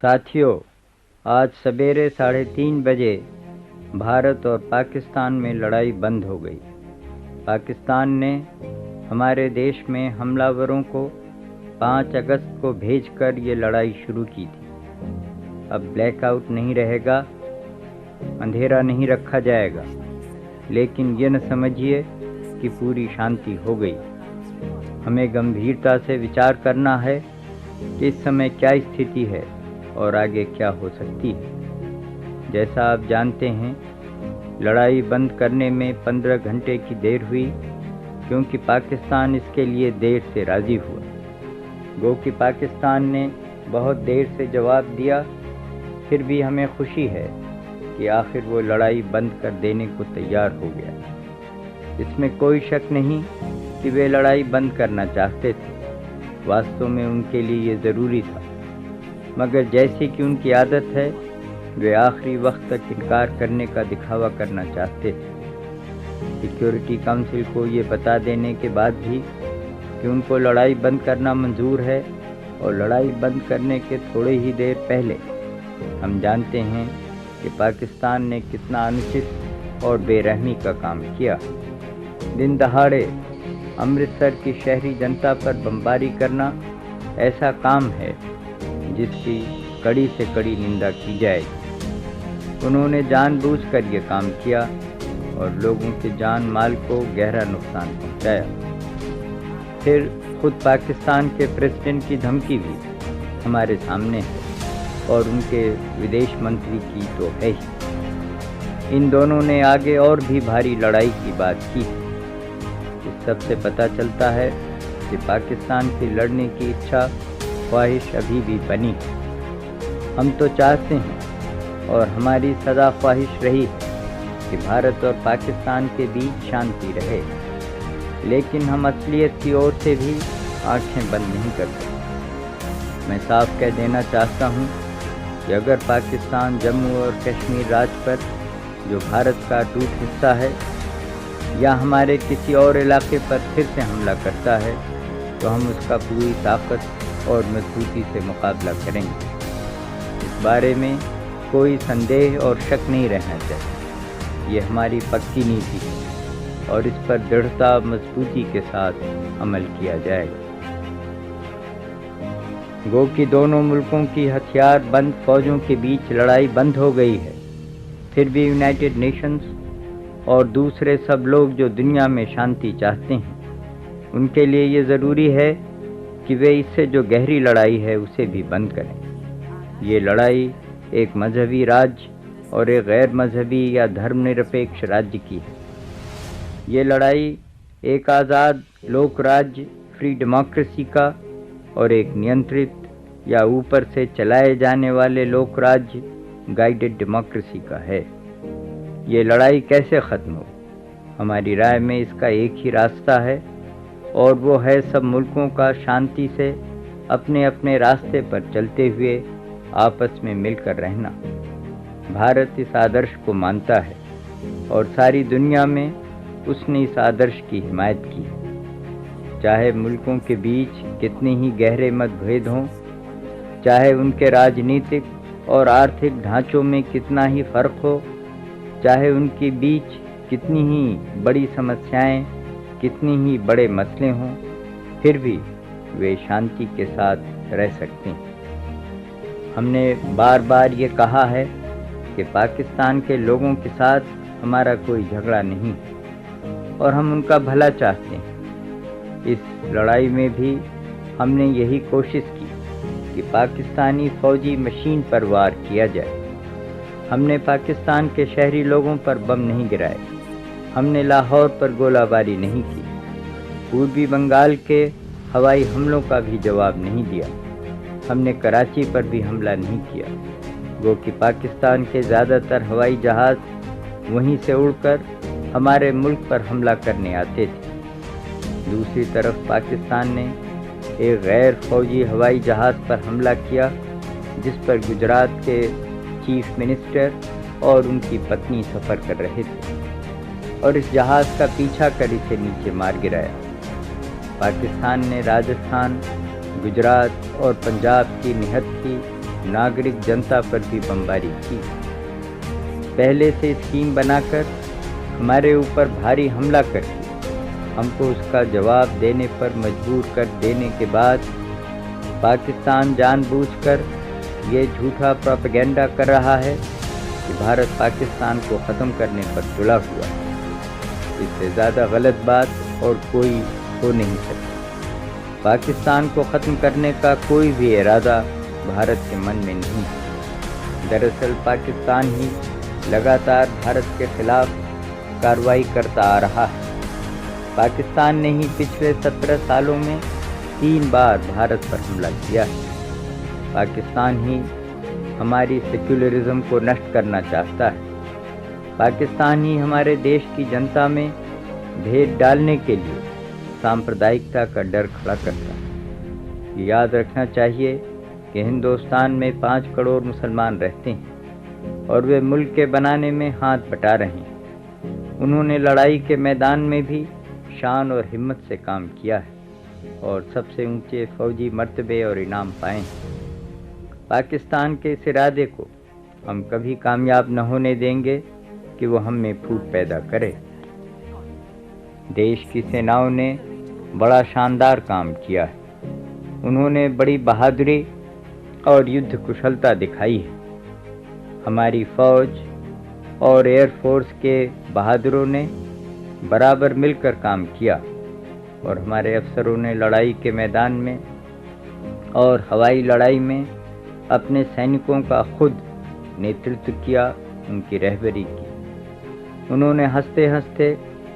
साथियों, आज सवेरे 3:30 बजे भारत और पाकिस्तान में लड़ाई बंद हो गई। पाकिस्तान ने हमारे देश में हमलावरों को 5 अगस्त को भेजकर ये लड़ाई शुरू की थी। अब ब्लैकआउट नहीं रहेगा, अंधेरा नहीं रखा जाएगा, लेकिन ये न समझिए कि पूरी शांति हो गई। हमें गंभीरता से विचार करना है कि इस समय क्या स्थिति है और आगे क्या हो सकती है। जैसा आप जानते हैं, लड़ाई बंद करने में 15 घंटे की देर हुई, क्योंकि पाकिस्तान इसके लिए देर से राज़ी हुआ। गो कि पाकिस्तान ने बहुत देर से जवाब दिया, फिर भी हमें खुशी है कि आखिर वो लड़ाई बंद कर देने को तैयार हो गया। इसमें कोई शक नहीं कि वे लड़ाई बंद करना चाहते थे। वास्तव में उनके लिए ये ज़रूरी था, मगर जैसी कि उनकी आदत है, वे आखिरी वक्त तक इनकार करने का दिखावा करना चाहते थे। सिक्योरिटी काउंसिल को ये बता देने के बाद भी कि उनको लड़ाई बंद करना मंजूर है, और लड़ाई बंद करने के थोड़े ही देर पहले हम जानते हैं कि पाकिस्तान ने कितना अनुचित और बेरहमी का काम किया। दिन दहाड़े अमृतसर की शहरी जनता पर बमबारी करना ऐसा काम है जिसकी कड़ी से कड़ी निंदा की जाएगी। उन्होंने जानबूझकर ये काम किया और लोगों के जान माल को गहरा नुकसान पहुंचाया। फिर खुद पाकिस्तान के प्रेसिडेंट की धमकी भी हमारे सामने है, और उनके विदेश मंत्री की तो है ही। इन दोनों ने आगे और भी भारी लड़ाई की बात की है। इस सब से पता चलता है कि पाकिस्तान की लड़ने की इच्छा ख्वाहिश अभी भी बनी है। हम तो चाहते हैं, और हमारी सदा ख्वाहिश रही है, कि भारत और पाकिस्तान के बीच शांति रहे, लेकिन हम असलियत की ओर से भी आंखें बंद नहीं करते। मैं साफ कह देना चाहता हूँ कि अगर पाकिस्तान जम्मू और कश्मीर राज्य पर, जो भारत का अटूट हिस्सा है, या हमारे किसी और इलाके पर फिर से हमला करता है, तो हम उसका पूरी ताकत और मजबूती से मुकाबला करेंगे। इस बारे में कोई संदेह और शक नहीं रहना चाहिए। ये हमारी पक्की नीति है, और इस पर दृढ़ता मजबूती के साथ अमल किया जाएगा। गो कि दोनों मुल्कों की हथियार बंद फौजों के बीच लड़ाई बंद हो गई है, फिर भी यूनाइटेड नेशंस और दूसरे सब लोग जो दुनिया में शांति चाहते हैं, उनके लिए ये ज़रूरी है कि वे इससे जो गहरी लड़ाई है उसे भी बंद करें। ये लड़ाई एक मजहबी राज्य और एक गैर मजहबी या धर्मनिरपेक्ष राज्य की है। ये लड़ाई एक आज़ाद लोक राज्य फ्री डेमोक्रेसी का और एक नियंत्रित या ऊपर से चलाए जाने वाले लोक राज्य गाइडेड डेमोक्रेसी का है। ये लड़ाई कैसे ख़त्म हो? हमारी राय में इसका एक ही रास्ता है, और वो है सब मुल्कों का शांति से अपने अपने रास्ते पर चलते हुए आपस में मिलकर रहना। भारत इस आदर्श को मानता है, और सारी दुनिया में उसने इस आदर्श की हिमायत की। चाहे मुल्कों के बीच कितने ही गहरे मतभेद हों, चाहे उनके राजनीतिक और आर्थिक ढांचों में कितना ही फ़र्क हो, चाहे उनके बीच कितनी ही बड़ी समस्याएं, कितनी ही बड़े मसले हों, फिर भी वे शांति के साथ रह सकते हैं। हमने बार बार ये कहा है कि पाकिस्तान के लोगों के साथ हमारा कोई झगड़ा नहीं है, और हम उनका भला चाहते हैं। इस लड़ाई में भी हमने यही कोशिश की कि पाकिस्तानी फ़ौजी मशीन पर वार किया जाए। हमने पाकिस्तान के शहरी लोगों पर बम नहीं गिराए, हमने लाहौर पर गोलाबारी नहीं की, पूर्वी बंगाल के हवाई हमलों का भी जवाब नहीं दिया, हमने कराची पर भी हमला नहीं किया। गो कि पाकिस्तान के ज़्यादातर हवाई जहाज़ वहीं से उड़कर हमारे मुल्क पर हमला करने आते थे। दूसरी तरफ पाकिस्तान ने एक गैर फौजी हवाई जहाज़ पर हमला किया, जिस पर गुजरात के चीफ मिनिस्टर और उनकी पत्नी सफ़र कर रहे थे, और इस जहाज़ का पीछा कर इसे नीचे मार गिराया। पाकिस्तान ने राजस्थान, गुजरात और पंजाब की निहत्थी नागरिक जनता पर भी बमबारी की। पहले से स्कीम बनाकर हमारे ऊपर भारी हमला करके हमको उसका जवाब देने पर मजबूर कर देने के बाद पाकिस्तान जानबूझकर ये झूठा प्रोपेगेंडा कर रहा है कि भारत पाकिस्तान को ख़त्म करने पर तुला हुआ है। इससे ज़्यादा गलत बात और कोई हो नहीं सकती। पाकिस्तान को ख़त्म करने का कोई भी इरादा भारत के मन में नहीं है। दरअसल पाकिस्तान ही लगातार भारत के खिलाफ कार्रवाई करता आ रहा है। पाकिस्तान ने ही पिछले 17 सालों में 3 बार भारत पर हमला किया है। पाकिस्तान ही हमारी सेक्युलरिज्म को नष्ट करना चाहता है। पाकिस्तान ही हमारे देश की जनता में भेद डालने के लिए सांप्रदायिकता का डर खड़ा करता है। याद रखना चाहिए कि हिंदुस्तान में 5 करोड़ मुसलमान रहते हैं और वे मुल्क के बनाने में हाथ बटा रहे हैं। उन्होंने लड़ाई के मैदान में भी शान और हिम्मत से काम किया है और सबसे ऊंचे फौजी मर्तबे और इनाम पाए हैं। पाकिस्तान के इस इरादे को हम कभी कामयाब न होने देंगे कि वो हम में फूट पैदा करे। देश की सेनाओं ने बड़ा शानदार काम किया है। उन्होंने बड़ी बहादुरी और युद्ध कुशलता दिखाई है। हमारी फौज और एयरफोर्स के बहादुरों ने बराबर मिलकर काम किया और हमारे अफसरों ने लड़ाई के मैदान में और हवाई लड़ाई में अपने सैनिकों का खुद नेतृत्व किया, उनकी रहबरी की। उन्होंने हंसते हंसते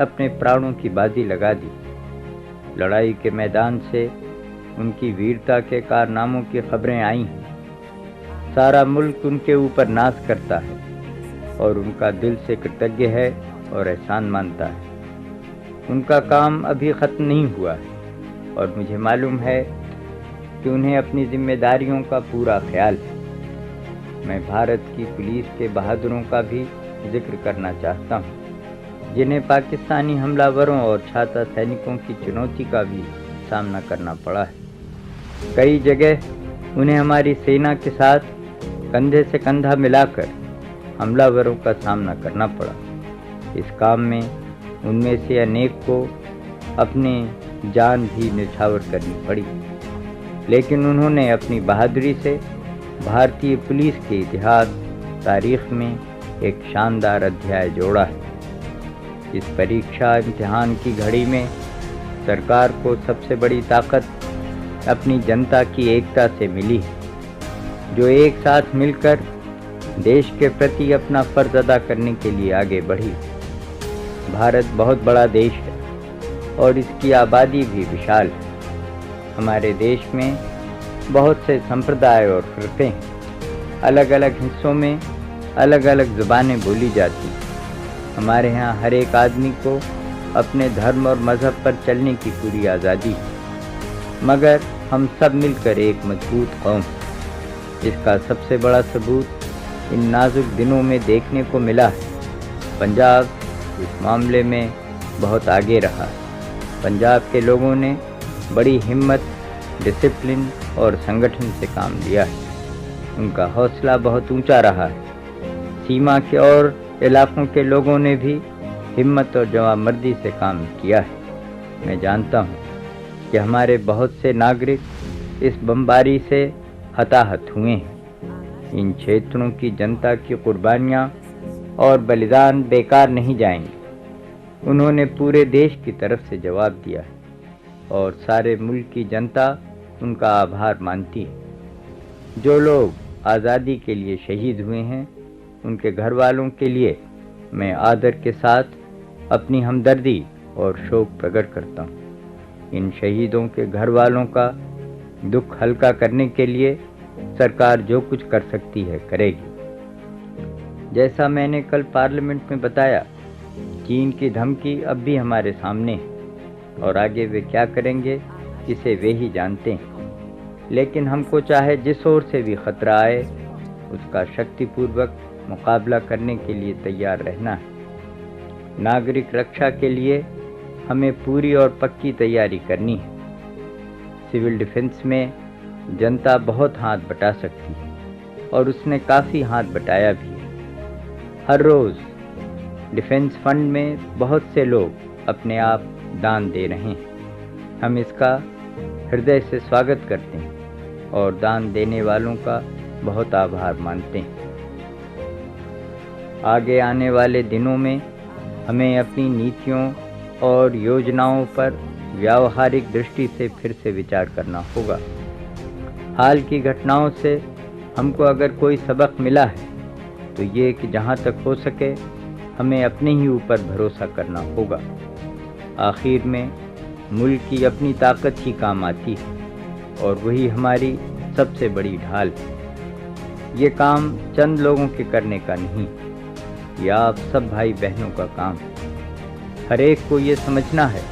अपने प्राणों की बाजी लगा दी। लड़ाई के मैदान से उनकी वीरता के कारनामों की खबरें आई हैं। सारा मुल्क उनके ऊपर नाज करता है और उनका दिल से कृतज्ञ है और एहसान मानता है। उनका काम अभी ख़त्म नहीं हुआ है और मुझे मालूम है कि उन्हें अपनी जिम्मेदारियों का पूरा ख्याल है। मैं भारत की पुलिस के बहादुरों का भी जिक्र करना चाहता हूँ, जिन्हें पाकिस्तानी हमलावरों और छाता सैनिकों की चुनौती का भी सामना करना पड़ा है। कई जगह उन्हें हमारी सेना के साथ कंधे से कंधा मिलाकर हमलावरों का सामना करना पड़ा। इस काम में उनमें से अनेक को अपनी जान भी न्यौछावर करनी पड़ी, लेकिन उन्होंने अपनी बहादुरी से भारतीय पुलिस के इतिहास तारीख में एक शानदार अध्याय जोड़ा है। इस परीक्षा इम्तिहान की घड़ी में सरकार को सबसे बड़ी ताकत अपनी जनता की एकता से मिली है, जो एक साथ मिलकर देश के प्रति अपना फर्ज अदा करने के लिए आगे बढ़ी। भारत बहुत बड़ा देश है और इसकी आबादी भी विशाल है। हमारे देश में बहुत से संप्रदाय और फ़िरक़े हैं। अलग अलग हिस्सों में अलग अलग ज़ुबानें बोली जाती हैं। हमारे यहाँ हर एक आदमी को अपने धर्म और मज़हब पर चलने की पूरी आज़ादी है, मगर हम सब मिलकर एक मजबूत कौम हैं। इसका सबसे बड़ा सबूत इन नाजुक दिनों में देखने को मिला है। पंजाब इस मामले में बहुत आगे रहा है। पंजाब के लोगों ने बड़ी हिम्मत, डिसिप्लिन और संगठन से काम लिया है। उनका हौसला बहुत ऊंचा रहा है। सीमा के और इलाकों के लोगों ने भी हिम्मत और जवाबमर्दी से काम किया है। मैं जानता हूँ कि हमारे बहुत से नागरिक इस बमबारी से हताहत हुए हैं। इन क्षेत्रों की जनता की कुर्बानियाँ और बलिदान बेकार नहीं जाएंगे। उन्होंने पूरे देश की तरफ से जवाब दिया है और सारे मुल्क की जनता उनका आभार मानती है। जो लोग आज़ादी के लिए शहीद हुए हैं, उनके घर वालों के लिए मैं आदर के साथ अपनी हमदर्दी और शोक प्रकट करता हूँ। इन शहीदों के घर वालों का दुख हल्का करने के लिए सरकार जो कुछ कर सकती है करेगी। जैसा मैंने कल पार्लियामेंट में बताया, चीन की धमकी अब भी हमारे सामने है और आगे वे क्या करेंगे इसे वे ही जानते हैं। लेकिन हमको चाहे जिस ओर से भी खतरा आए, उसका शक्तिपूर्वक मुकाबला करने के लिए तैयार रहना है। नागरिक रक्षा के लिए हमें पूरी और पक्की तैयारी करनी है। सिविल डिफेंस में जनता बहुत हाथ बटा सकती है। और उसने काफ़ी हाथ बटाया भी। हर रोज़ डिफेंस फंड में बहुत से लोग अपने आप दान दे रहे हैं। हम इसका हृदय से स्वागत करते हैं और दान देने वालों का बहुत आभार मानते हैं। आगे आने वाले दिनों में हमें अपनी नीतियों और योजनाओं पर व्यावहारिक दृष्टि से फिर से विचार करना होगा। हाल की घटनाओं से हमको अगर कोई सबक मिला है तो ये कि जहाँ तक हो सके हमें अपने ही ऊपर भरोसा करना होगा। आखिर में मुल्क की अपनी ताकत ही काम आती है और वही हमारी सबसे बड़ी ढाल है। ये काम चंद लोगों के करने का नहीं, ये आप सब भाई बहनों का काम है। हर एक को ये समझना है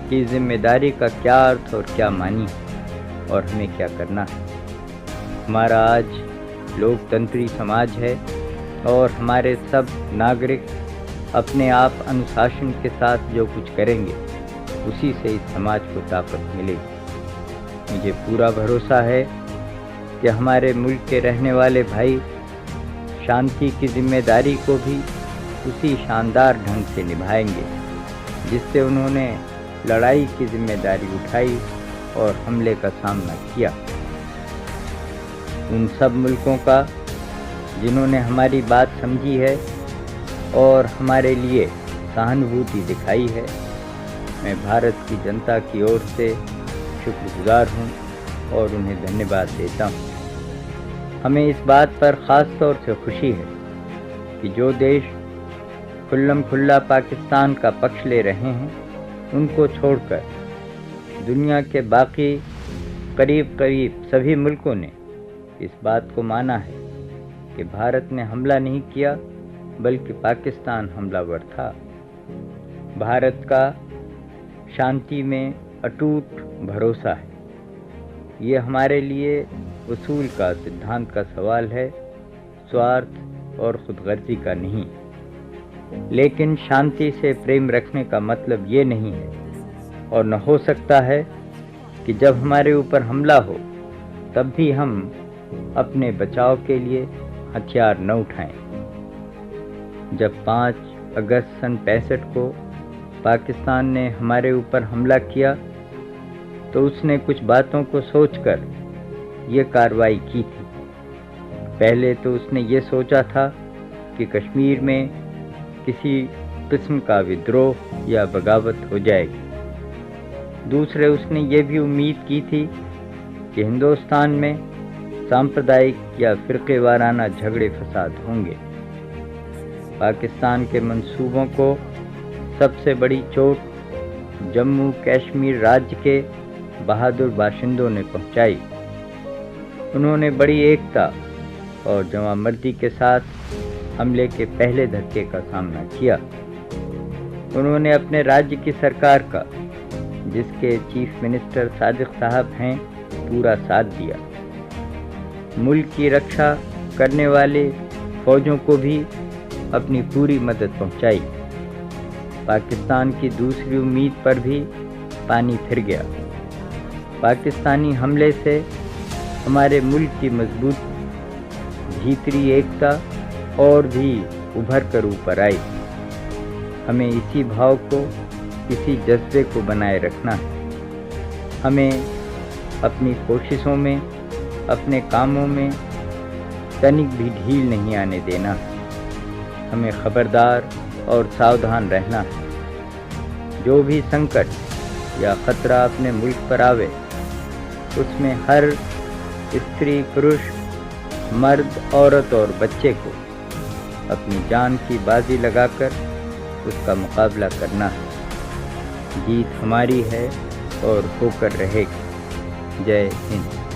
कि जिम्मेदारी का क्या अर्थ और क्या मानी है और हमें क्या करना है। हमारा आज लोकतंत्री समाज है और हमारे सब नागरिक अपने आप अनुशासन के साथ जो कुछ करेंगे उसी से इस समाज को ताकत मिलेगी। मुझे पूरा भरोसा है कि हमारे मुल्क के रहने वाले भाई शांति की जिम्मेदारी को भी उसी शानदार ढंग से निभाएंगे जिससे उन्होंने लड़ाई की जिम्मेदारी उठाई और हमले का सामना किया। उन सब मुल्कों का जिन्होंने हमारी बात समझी है और हमारे लिए सहानुभूति दिखाई है, मैं भारत की जनता की ओर से शुक्रगुजार हूँ और उन्हें धन्यवाद देता हूँ। हमें इस बात पर ख़ास तौर से खुशी है कि जो देश खुल्लम खुल्ला पाकिस्तान का पक्ष ले रहे हैं उनको छोड़कर दुनिया के बाकी करीब सभी मुल्कों ने इस बात को माना है कि भारत ने हमला नहीं किया बल्कि पाकिस्तान हमलावर था। भारत का शांति में अटूट भरोसा है। ये हमारे लिए उसूल का सिद्धांत का सवाल है, स्वार्थ और खुदगर्जी का नहीं। लेकिन शांति से प्रेम रखने का मतलब ये नहीं है और न हो सकता है कि जब हमारे ऊपर हमला हो तब भी हम अपने बचाव के लिए हथियार न उठाएं। जब 5 अगस्त सन 65 को पाकिस्तान ने हमारे ऊपर हमला किया तो उसने कुछ बातों को सोचकर ये कार्रवाई की थी। पहले तो उसने ये सोचा था कि कश्मीर में किसी किस्म का विद्रोह या बगावत हो जाएगी। दूसरे उसने ये भी उम्मीद की थी कि हिंदुस्तान में सांप्रदायिक या फ़िरक़े वाराना झगड़े फसाद होंगे। पाकिस्तान के मंसूबों को सबसे बड़ी चोट जम्मू कश्मीर राज्य के बहादुर बाशिंदों ने पहुंचाई। उन्होंने बड़ी एकता और जवामर्दी के साथ हमले के पहले धक्के का सामना किया। उन्होंने अपने राज्य की सरकार का, जिसके चीफ मिनिस्टर सादिक साहब हैं, पूरा साथ दिया। मुल्क की रक्षा करने वाले फौजों को भी अपनी पूरी मदद पहुंचाई। पाकिस्तान की दूसरी उम्मीद पर भी पानी फिर गया। पाकिस्तानी हमले से हमारे मुल्क की मजबूत भीतरी एकता और भी उभर कर ऊपर आई। हमें इसी भाव को, इसी जज्बे को बनाए रखना है। हमें अपनी कोशिशों में, अपने कामों में तनिक भी ढील नहीं आने देना। हमें खबरदार और सावधान रहना है। जो भी संकट या खतरा अपने मुल्क पर आवे, उसमें हर स्त्री, पुरुष, मर्द, औरत और बच्चे को अपनी जान की बाजी लगाकर उसका मुकाबला करना है। जीत हमारी है और होकर रहेगी। जय हिंद।